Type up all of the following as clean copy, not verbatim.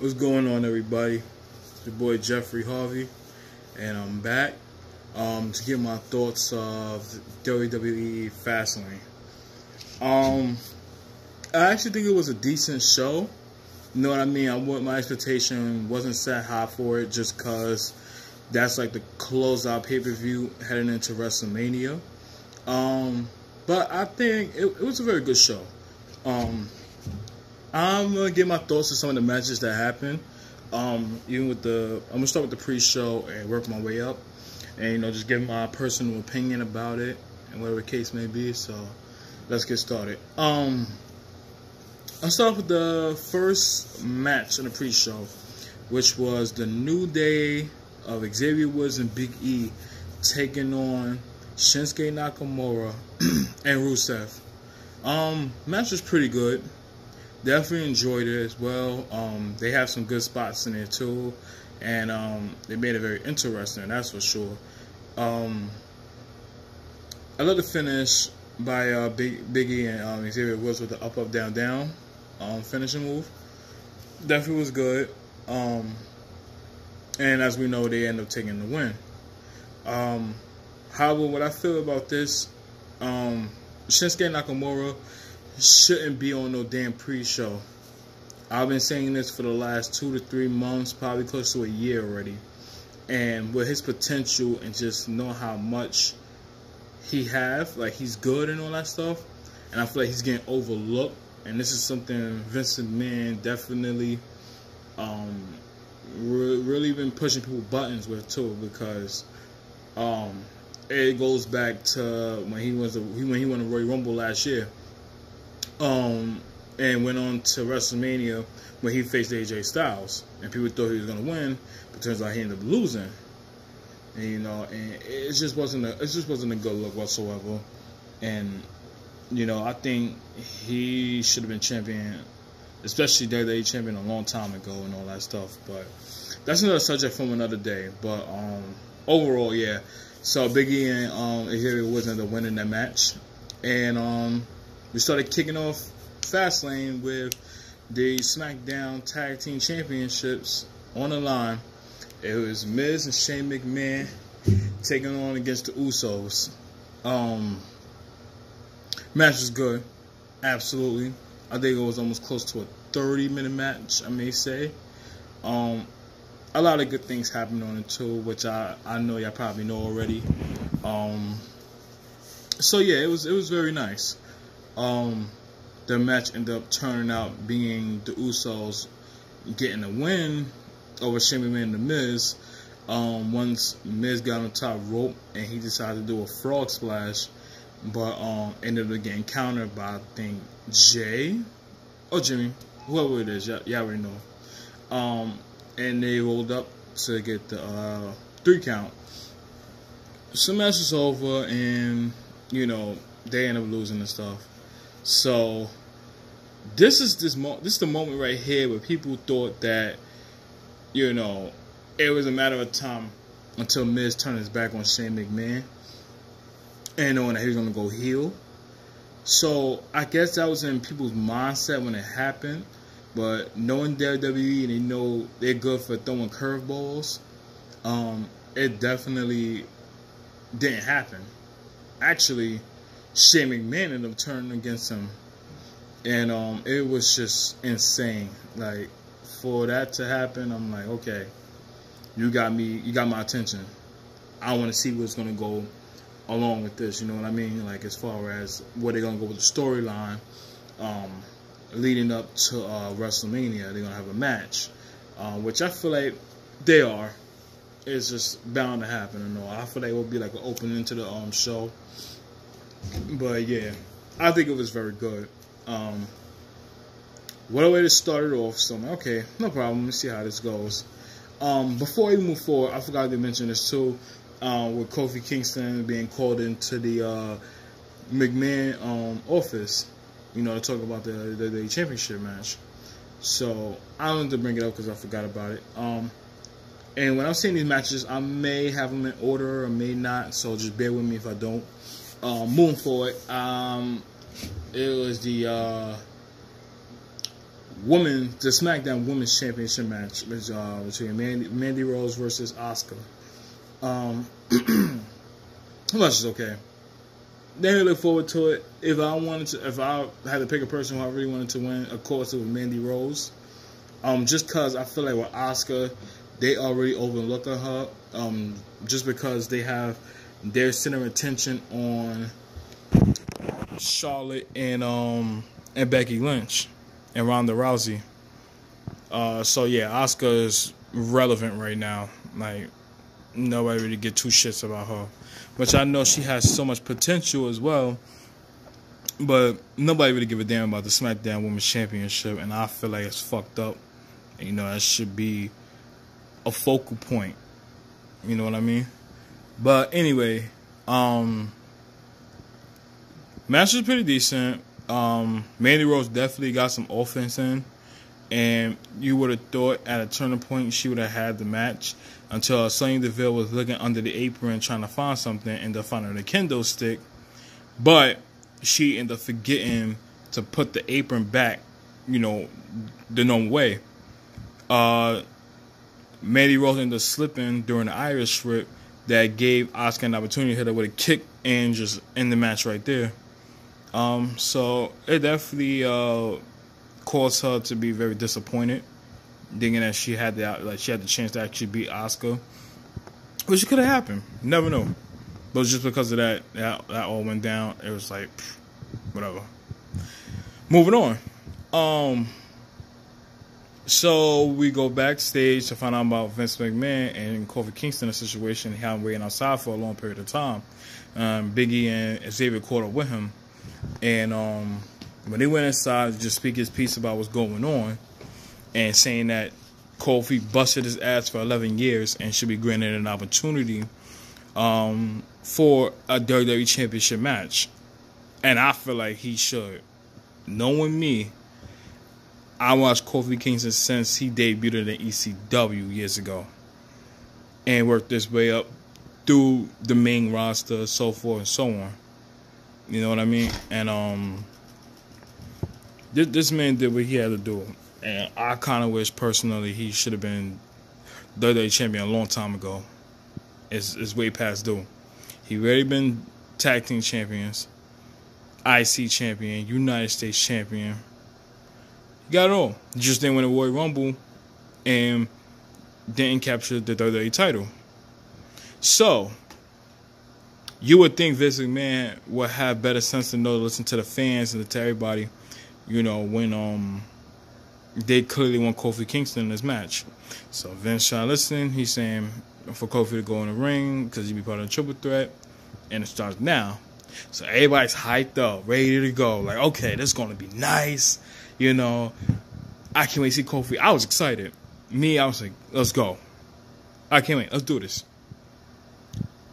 What's going on, everybody? It's your boy Jeffrey Harvey, and I'm back to give my thoughts of WWE Fastlane. I actually think it was a decent show. You know what I mean? My expectation wasn't set high for it just because that's like the closeout pay-per-view heading into Wrestlemania. But I think it was a very good show. I'm gonna give my thoughts on some of the matches that happened. I'm gonna start with the pre-show and work my way up, and just give my personal opinion about it and whatever the case may be. So let's get started. I'll start with the first match in the pre-show, which was the New Day of Xavier Woods and Big E taking on Shinsuke Nakamura and Rusev. Match was pretty good. Definitely enjoyed it as well. They have some good spots in there too, and they made it very interesting. That's for sure. I love the finish by Big E and Xavier Woods with the up, down, down finishing move. Definitely was good. And as we know, they end up taking the win. However, what I feel about this, Shinsuke Nakamura shouldn't be on no damn pre-show. I've been saying this for the last 2 to 3 months, probably close to a year already. And with his potential and just know how much he have, like he's good and all that stuff, and I feel like he's getting overlooked. And this is something Vince McMahon definitely really been pushing people buttons with too, because it goes back to when he won the Royal Rumble last year. And went on to Wrestlemania when he faced AJ Styles, and people thought he was gonna win, but turns out he ended up losing. And and it just wasn't a good look whatsoever. And I think he should have been champion, especially WWE champion a long time ago and all that stuff. But that's another subject from another day. But overall, yeah. So Big E and Xavier Woods ended up winning that match, and we started kicking off Fastlane with the SmackDown Tag Team Championships on the line. It was Miz and Shane McMahon taking on against the Usos. Match was good, absolutely. I think it was almost close to a 30-minute match, I may say. A lot of good things happened on it too, which I know y'all probably know already. So yeah, it was very nice. The match ended up turning out being the Usos getting a win over Shane McMahon and The Miz. Once Miz got on the top rope and he decided to do a frog splash, but ended up getting countered by, I think, Jay or Jimmy, whoever it is, y'all already know. And they rolled up to get the 3 count. So the match was over, and they ended up losing and stuff. So this is the moment right here where people thought that it was a matter of time until Miz turned his back on Shane McMahon and knowing that he was gonna go heel. So I guess that was in people's mindset when it happened. But knowing WWE and they know they're good for throwing curveballs, it definitely didn't happen. Actually, Shane McMahon ended up turning against him, and it was just insane. Like, for that to happen, I'm like, okay, you got my attention. I want to see what's gonna go along with this. You know what I mean? Like, as far as where they're gonna go with the storyline, leading up to WrestleMania, they're gonna have a match, which I feel like they are. It's just bound to happen. I feel like it will be like an opening to the show. But yeah, I think it was very good. What a way to start it off. So okay, no problem. Let's see how this goes. Before we move forward, I forgot to mention this too. With Kofi Kingston being called into the McMahon office, to talk about the championship match. So I wanted to bring it up because I forgot about it. And when I'm seeing these matches, I may have them in order or may not. So just bear with me if I don't. Moving forward, it was the the SmackDown Women's Championship match between Mandy Rose versus Asuka. Much is okay. They look forward to it. If I had to pick a person who I really wanted to win, of course it was Mandy Rose. Just because I feel like with Asuka, they already overlook her. Just because they have their center of attention on Charlotte and Becky Lynch and Ronda Rousey. So yeah, Asuka is relevant right now. Like, nobody really get two shits about her. Which I know she has so much potential as well. But nobody really give a damn about the SmackDown Women's Championship. And I feel like it's fucked up. And, you know, that should be a focal point. You know what I mean? But anyway, match was pretty decent. Mandy Rose definitely got some offense in. And you would have thought at a turning point she would have had the match until Sonya Deville was looking under the apron trying to find something and ended up finding a kendo stick. But she ended up forgetting to put the apron back, you know, the normal way. Mandy Rose ended up slipping during the Irish whip that gave Asuka an opportunity to hit her with a kick and just end the match right there. So it definitely caused her to be very disappointed, thinking that she had the chance to actually beat Asuka, which could have happened. You never know. But just because of that all went down. It was like, whatever. Moving on. So we go backstage to find out about Vince McMahon and Kofi Kingston, a situation he had him waiting outside for a long period of time. Big E and Xavier caught up with him, and when they went inside to just speak his piece about what's going on, and saying that Kofi busted his ass for 11 years and should be granted an opportunity for a WWE Championship match. And I feel like he should. Knowing me, I watched Kofi Kingston since he debuted in the ECW years ago and worked his way up through the main roster, so forth and so on. You know what I mean? And this man did what he had to do. And I kind of wish, personally, he should have been WWE champion a long time ago. It's way past due. He already been tag team champions, IC champion, United States champion. He got it all. He just didn't win a Royal Rumble and didn't capture the WWE title. So, you would think Vince McMahon would have better sense to know to listen to the fans and to everybody, you know, when they clearly want Kofi Kingston in this match. So Vince trying to listen. He's saying for Kofi to go in the ring because he'd be part of the triple threat. And it starts now. So everybody's hyped up, ready to go. Like, okay, this is going to be nice. You know, I can't wait to see Kofi. I was excited. I was like, let's go. I can't wait. Let's do this.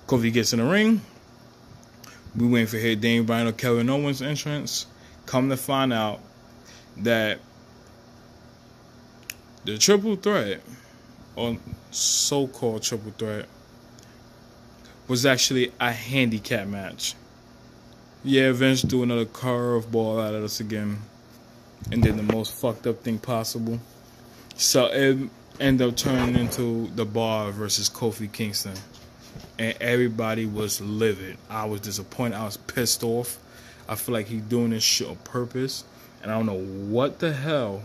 Kofi gets in the ring. We waiting for here Daniel Bryan or Kevin Owens' entrance. Come to find out that the triple threat, or so-called triple threat, was actually a handicap match. Yeah, Vince threw another curveball at us again and did the most fucked up thing possible. So it ended up turning into The Bar versus Kofi Kingston. And everybody was livid. I was disappointed. I was pissed off. I feel like he's doing this shit on purpose. And I don't know what the hell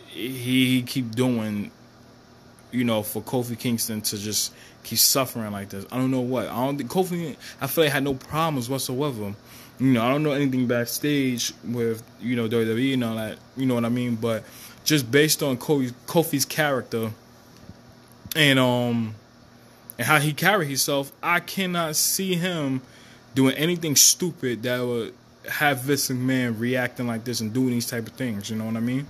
he keep doing, you know, for Kofi Kingston to just keep suffering like this. I don't know what. I don't think Kofi, I feel like, had no problems whatsoever. You know, I don't know anything backstage with, you know, WWE and all that. You know what I mean? But just based on Kofi's character and how he carried himself, I cannot see him doing anything stupid that would have Vince McMahon reacting like this and doing these type of things. You know what I mean?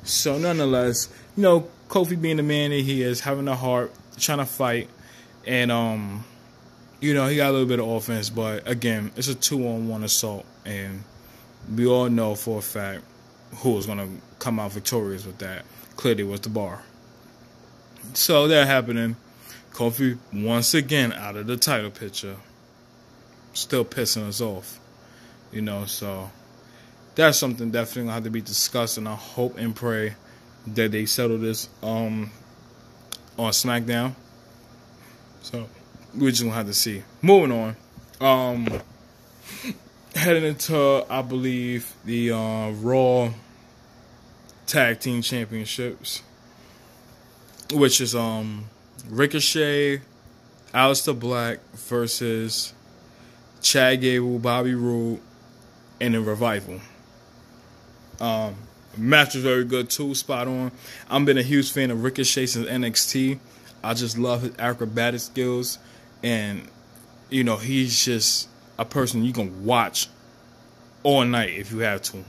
So nonetheless, you know, Kofi being the man that he is, having a heart, trying to fight, and you know, he got a little bit of offense, but again, it's a 2-on-1 assault, and we all know for a fact who was gonna come out victorious with that. Clearly, was The Bar. So that happening, Kofi once again out of the title picture, still pissing us off, you know. So that's something definitely gonna have to be discussed, and I hope and pray that they settle this on SmackDown. So we're just gonna have to see. Moving on. Heading into, I believe, the Raw Tag Team Championships, which is Ricochet, Aleister Black versus Chad Gable, Bobby Roode, and the Revival. Match was very good too, spot on. I've been a huge fan of Ricochet since NXT. I just love his acrobatic skills, and you know, he's just a person you can watch all night if you have to.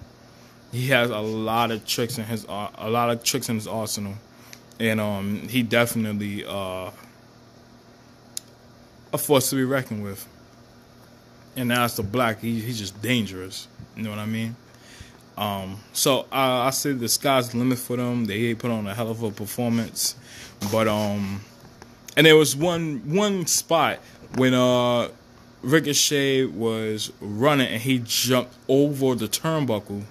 He has a lot of tricks in his arsenal, and he definitely a force to be reckoned with. And as the Black, he's just dangerous. You know what I mean? So I say the sky's the limit for them. They put on a hell of a performance, but and there was one spot when Ricochet was running and he jumped over the turnbuckle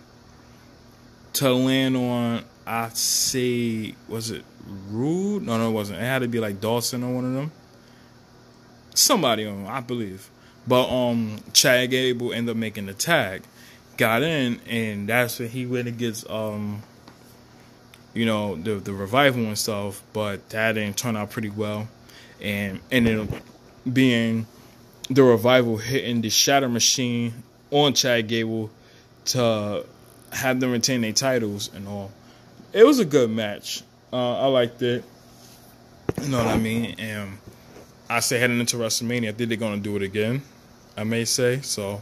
to land on, I say, was it Rude? No, it wasn't. It had to be like Dawson or one of them. Somebody on, I believe. But Chad Gable ended up making the tag, got in, and that's when he went against you know, the Revival and stuff. But that didn't turn out pretty well, and ended up being the Revival hitting the Shatter Machine on Chad Gable to have them retain their titles and all. It was a good match. I liked it. You know what I mean? And I say heading into WrestleMania, I think they're going to do it again, I may say. So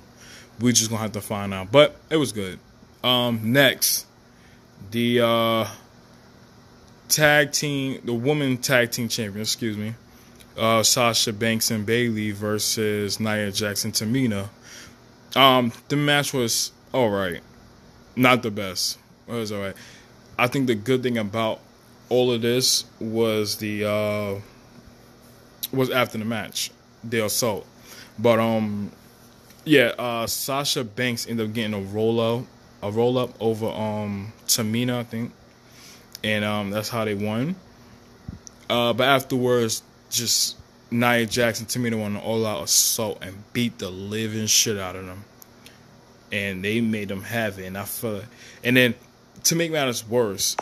we're just going to have to find out. But it was good. Next, the women tag team champion, excuse me. Sasha Banks and Bayley versus Nia Jax and Tamina. The match was alright. Not the best. It was alright. I think the good thing about all of this was was after the match, the assault. But Sasha Banks ended up getting a roll up over Tamina, I think. And that's how they won. But afterwards, just Nia Jax and Tamina won an all-out assault and beat the living shit out of them. And they made them have it. And I feel it. And then, to make matters worse,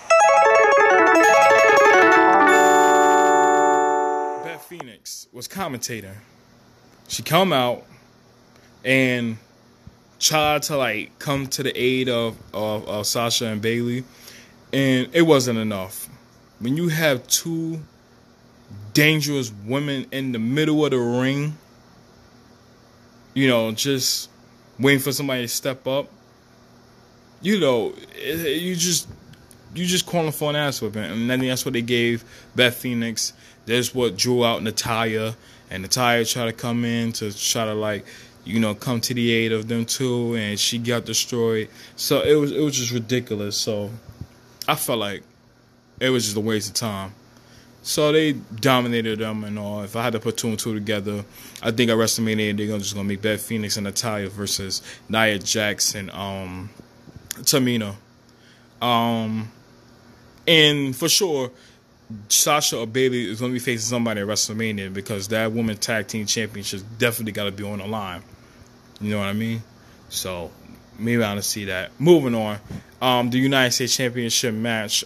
Beth Phoenix was commentating. She come out and tried to like come to the aid of Sasha and Bayley, and it wasn't enough. When you have two dangerous women in the middle of the ring, you know, just waiting for somebody to step up, you know, you just calling for an ass whipping. And then that's what they gave Beth Phoenix. That's what drew out Natalya, and Natalya tried to come in to try to, like, you know, come to the aid of them too, and she got destroyed. So it was just ridiculous. So I felt like it was just a waste of time. So they dominated them and all. If I had to put two and two together, I think at WrestleMania they're just gonna make Beth Phoenix and Natalya versus Nia Jax and Tamina. And for sure, Sasha or Bayley is gonna be facing somebody at WrestleMania, because that women's tag team championship definitely gotta be on the line. You know what I mean? So maybe I want to see that. Moving on, the United States Championship match: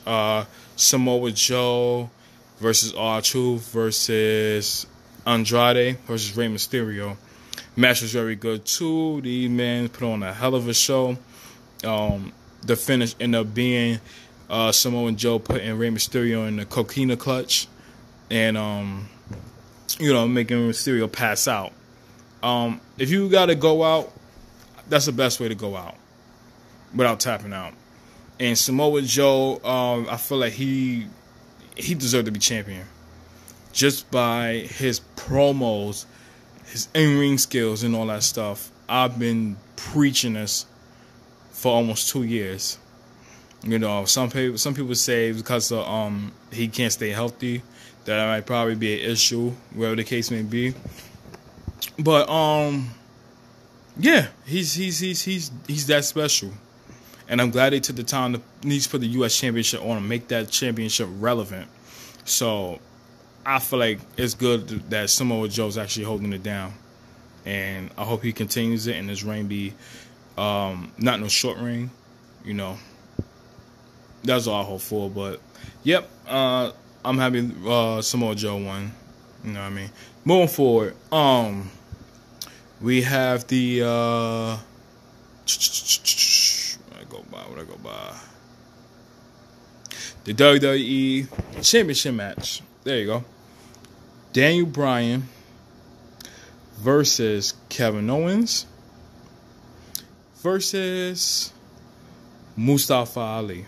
Samoa Joe versus R-Truth versus Andrade versus Rey Mysterio. Match was very good too. These men put on a hell of a show. The finish ended up being Samoa Joe putting Rey Mysterio in the coquina clutch and you know, making Mysterio pass out. If you gotta go out, that's the best way to go out without tapping out. And Samoa Joe, I feel like he deserved to be champion just by his promos, his in-ring skills, and all that stuff. I've been preaching this for almost 2 years. You know, some people say because he can't stay healthy, that might probably be an issue, whatever the case may be. But yeah, he's that special. And I'm glad they took the time to at least put the U.S. Championship on and make that championship relevant. So I feel like it's good that Samoa Joe's actually holding it down. And I hope he continues it and his reign be not no short reign. You know, that's all I hope for. But, yep, I'm happy Samoa Joe won. You know what I mean? Moving forward, we have the what I go by? The WWE Championship match. There you go. Daniel Bryan versus Kevin Owens versus Mustafa Ali.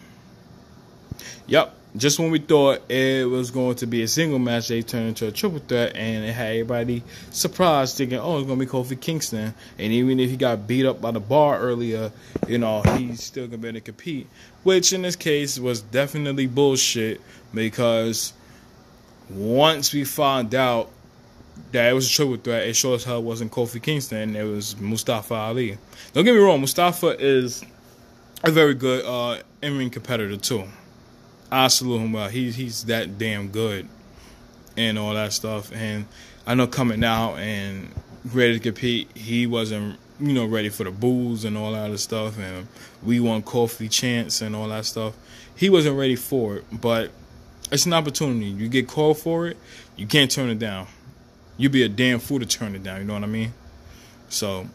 Yep. Just when we thought it was going to be a single match, they turned into a triple threat, and it had everybody surprised, thinking, oh, it's going to be Kofi Kingston. And even if he got beat up by the bar earlier, you know, he's still going to be able to compete. Which, in this case, was definitely bullshit, because once we found out that it was a triple threat, it sure as hell wasn't Kofi Kingston, it was Mustafa Ali. Don't get me wrong, Mustafa is a very good in-ring competitor, too. I salute him well. He's that damn good and all that stuff. And I know coming out and ready to compete, he wasn't, you know, ready for the boos and all that other stuff. And we want Kofi chants and all that stuff. He wasn't ready for it, but it's an opportunity. You get called for it, you can't turn it down. You'd be a damn fool to turn it down. You know what I mean? So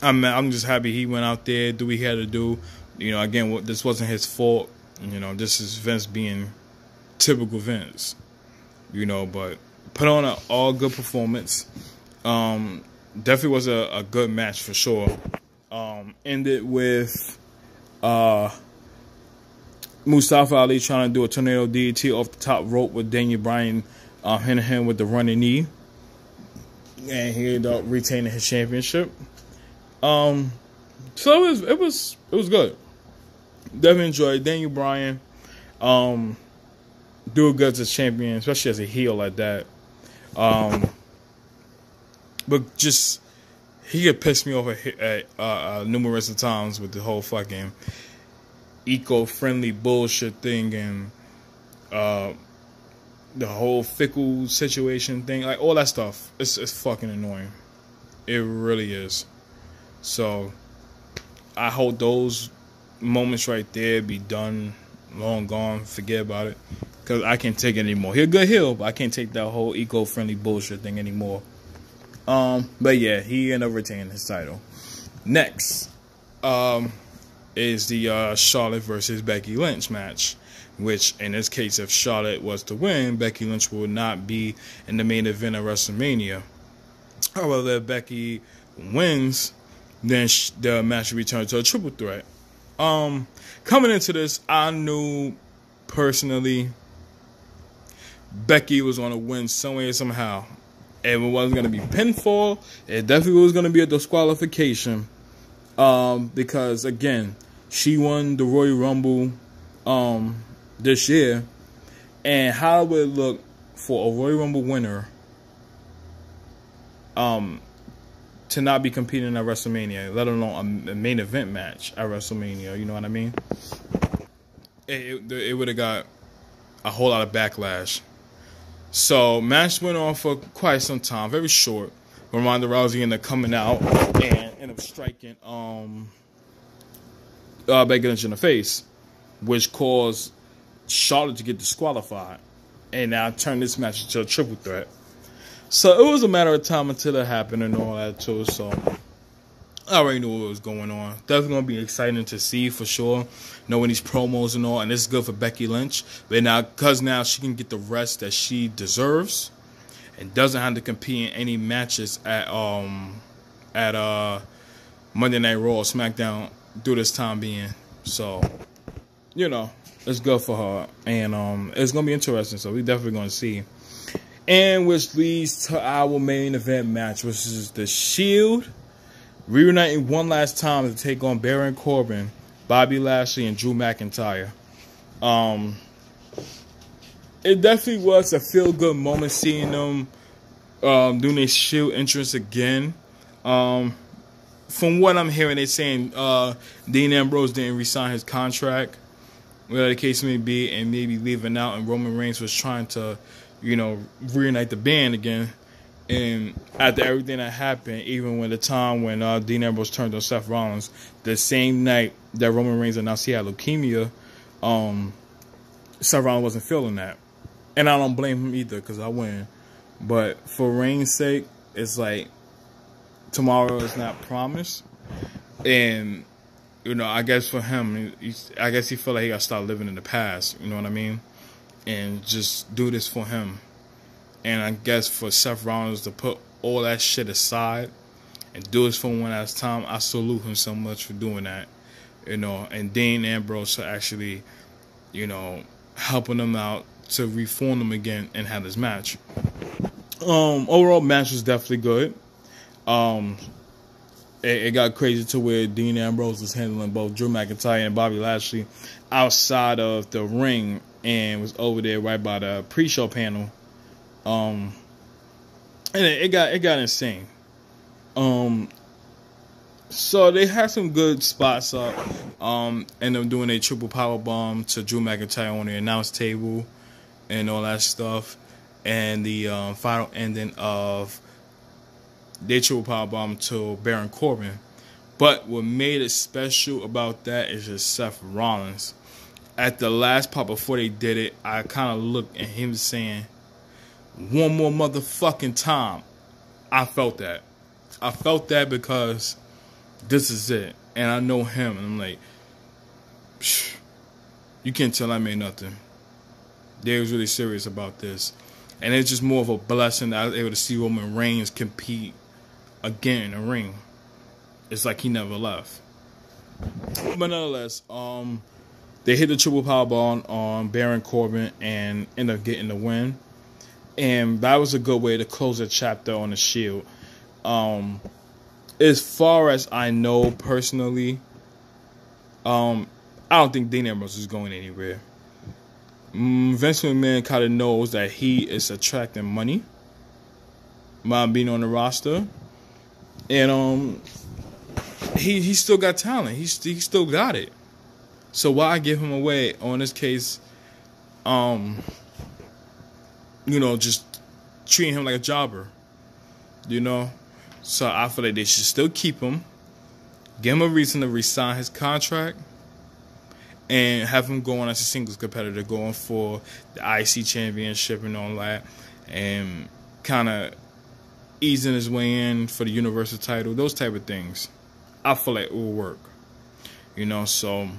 I'm just happy he went out there, do what he had to do. You know, again, this wasn't his fault. You know, this is Vince being typical Vince. You know, but put on an all good performance. Definitely was a good match for sure. Ended with Mustafa Ali trying to do a tornado DDT off the top rope with Daniel Bryan hitting him with the running knee, and he ended up retaining his championship. So it was good. Definitely enjoyed Daniel Bryan. Do good as a champion, especially as a heel like that. But just he could piss me off at numerous of times with the whole fucking eco-friendly bullshit thing and the whole fickle situation thing, like all that stuff. It's fucking annoying. It really is. So I hope those moments right there be done, long gone, forget about it, because I can't take it anymore. He's a good heel, but I can't take that whole eco-friendly bullshit thing anymore. But yeah, he ended up retaining his title. Next is the Charlotte versus Becky Lynch match, which in this case, if Charlotte was to win, Becky Lynch would not be in the main event of WrestleMania. However, if Becky wins, then the match will return to a triple threat. Coming into this, I knew personally Becky was going to win some way or somehow. If it wasn't going to be pinfall, it definitely was going to be a disqualification. Because again, she won the Royal Rumble this year, and how would it look for a Royal Rumble winner to not be competing at WrestleMania, let alone a main event match at WrestleMania? You know what I mean? It would have got a whole lot of backlash. So match went on for quite some time, very short. Ronda Rousey ended up coming out and ended up striking Becky Lynch in the face, which caused Charlotte to get disqualified, and now turned this match into a triple threat. So it was a matter of time until it happened and all that too. So I already knew what was going on. Definitely going to be exciting to see for sure. Knowing these promos and all, and this is good for Becky Lynch. But now, because now she can get the rest that she deserves, and doesn't have to compete in any matches at Monday Night Raw or SmackDown through this time being. So, you know, it's good for her, and it's gonna be interesting. So we definitely gonna see. And which leads to our main event match, which is the Shield reuniting one last time to take on Baron Corbin, Bobby Lashley, and Drew McIntyre. It definitely was a feel-good moment seeing them doing their Shield entrance again. For from what I'm hearing, they're saying Dean Ambrose didn't resign his contract, whatever the case may be, and maybe leaving out, and Roman Reigns was trying to, you know, reunite the band again. And after everything that happened, even when the time when Dean Ambrose turned on Seth Rollins, the same night that Roman Reigns announced he had leukemia, Seth Rollins wasn't feeling that. And I don't blame him either, because I win. But for Reigns' sake, it's like tomorrow is not promised. And, you know, I guess for him, I guess he felt like he got to start living in the past. You know what I mean? And just do this for him. And I guess for Seth Rollins to put all that shit aside and do this for one last time, I salute him so much for doing that. You know, and Dean Ambrose for actually, you know, helping him out to reform him again and have this match. Overall match was definitely good. It got crazy to where Dean Ambrose was handling both Drew McIntyre and Bobby Lashley outside of the ring and was over there right by the pre-show panel. And it got insane. So they had some good spots up. And them doing a triple power bomb to Drew McIntyre on the announce table and all that stuff. And the final ending of their triple power bomb to Baron Corbin. But what made it special about that is just Seth Rollins. At the last part before they did it, I kind of looked at him saying, "One more motherfucking time." I felt that. I felt that because this is it. And I know him. And I'm like, psh, you can't tell I made nothing. They was really serious about this. And it's just more of a blessing that I was able to see Roman Reigns compete again in the ring. It's like he never left. But nonetheless, they hit the triple powerbomb on Baron Corbin and ended up getting the win. And that was a good way to close a chapter on the Shield. As far as I know personally, I don't think Dean Ambrose is going anywhere. Vince McMahon kind of knows that he is attracting money by being on the roster. And he still got talent. He still got it. So why give him away on this case? You know, just treating him like a jobber. You know? So I feel like they should still keep him. Give him a reason to resign his contract. And have him go on as a singles competitor, going for the IC championship and all that. And kind of easing his way in for the Universal title. Those type of things. I feel like it will work. You know, so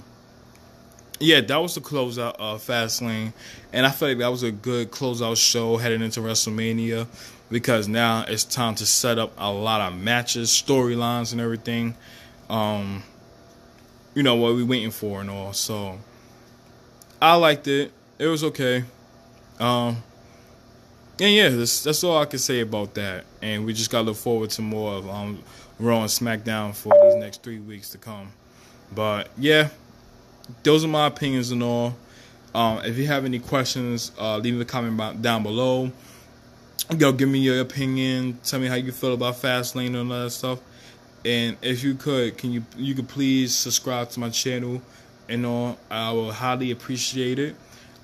yeah, that was the closeout of Fastlane. And I feel like that was a good closeout show heading into WrestleMania. Because now it's time to set up a lot of matches, storylines, and everything. You know, what we're waiting for and all. So, I liked it. It was okay. And yeah, that's all I can say about that. And we just got to look forward to more of Raw and SmackDown for these next 3 weeks to come. But, yeah, those are my opinions and all. If you have any questions, leave a comment down below. Give me your opinion. Tell me how you feel about Fastlane and all that stuff. And if you could, you could please subscribe to my channel and all. I will highly appreciate it.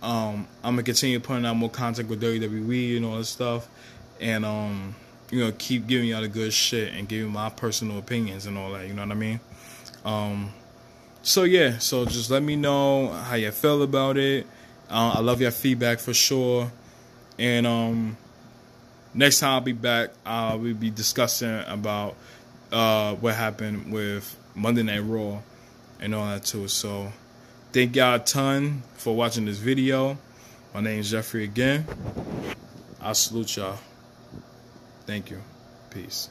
I'm gonna continue putting out more content with WWE and all that stuff, and you know, keep giving y'all the good shit and giving my personal opinions and all that. You know what I mean? So yeah, so just let me know how you feel about it. I love your feedback for sure. And next time I'll be back, we'll be discussing about what happened with Monday Night Raw and all that too. So thank y'all a ton for watching this video. My name is Jeffrey again. I salute y'all. Thank you. Peace.